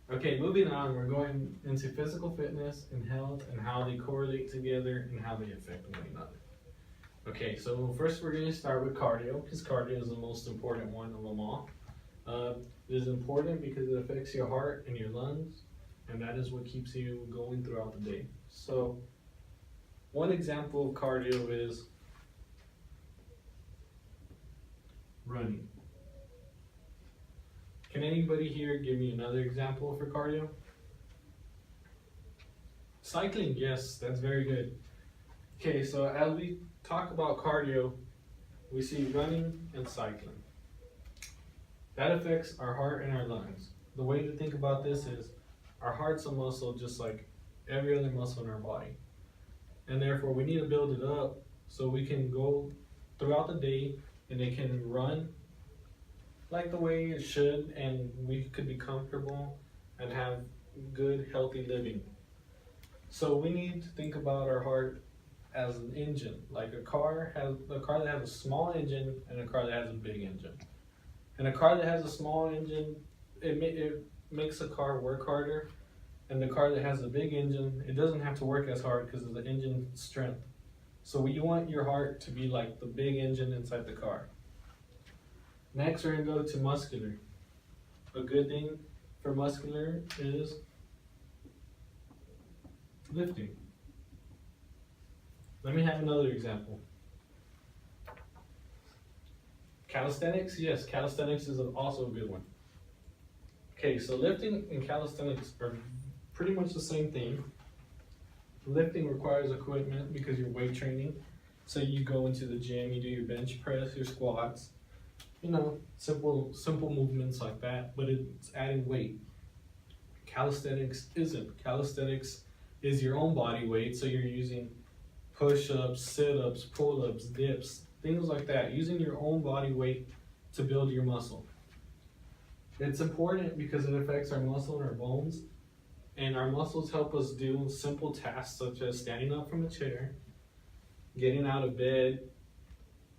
Okay, moving on, we're going into physical fitness and health and how they correlate together and how they affect one another. Okay, so first we're going to start with cardio, because cardio is the most important one of them all. It is important because it affects your heart and your lungs, and that is what keeps you going throughout the day. So, one example of cardio is running. Can anybody here give me another example for cardio? Cycling, yes, that's very good. Okay, so as we talk about cardio, we see running and cycling. That affects our heart and our lungs. The way to think about this is our heart's a muscle just like every other muscle in our body. And therefore we need to build it up so we can go throughout the day and it can run like the way it should, and we could be comfortable and have good, healthy living. So we need to think about our heart as an engine, like a car that has a small engine and a car that has a big engine. And a car that has a small engine, it makes the car work harder, and the car that has a big engine, it doesn't have to work as hard because of the engine strength. So you want your heart to be like the big engine inside the car. Next, we're going to go to muscular. A good thing for muscular is lifting. Let me have another example. Calisthenics, yes, calisthenics is also a good one. Okay, so lifting and calisthenics are pretty much the same thing. Lifting requires equipment because you're weight training. So you go into the gym, you do your bench press, your squats, simple movements like that, but it's adding weight. Calisthenics isn't. Calisthenics is your own body weight, so you're using push-ups, sit-ups, pull-ups, dips, things like that, using your own body weight to build your muscle. It's important because it affects our muscle and our bones, and our muscles help us do simple tasks such as standing up from a chair, getting out of bed,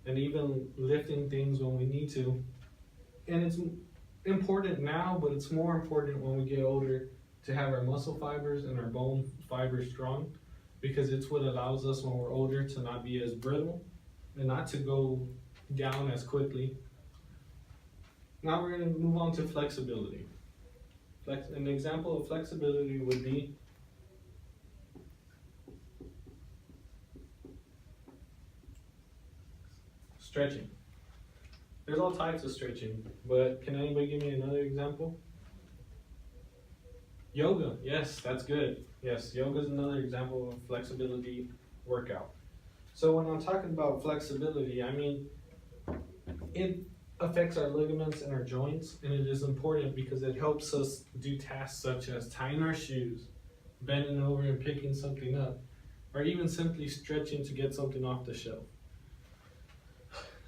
and even lifting things when we need to. And it's important now, but it's more important when we get older to have our muscle fibers and our bone fibers strong, because it's what allows us when we're older to not be as brittle and not to go down as quickly. Now we're going to move on to flexibility. An example of flexibility would be stretching. There's all types of stretching, but can anybody give me another example? Yoga, yes, that's good. Yes, yoga is another example of flexibility workout. So when I'm talking about flexibility, I mean, it affects our ligaments and our joints, and it is important because it helps us do tasks such as tying our shoes, bending over and picking something up, or even simply stretching to get something off the shelf.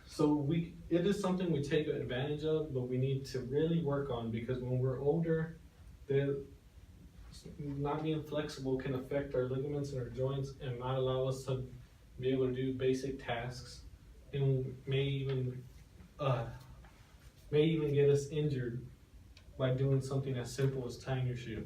So it is something we take advantage of, but we need to really work on, because when we're older, not being flexible can affect our ligaments and our joints and not allow us to be able to do basic tasks, and may even get us injured by doing something as simple as tying your shoe.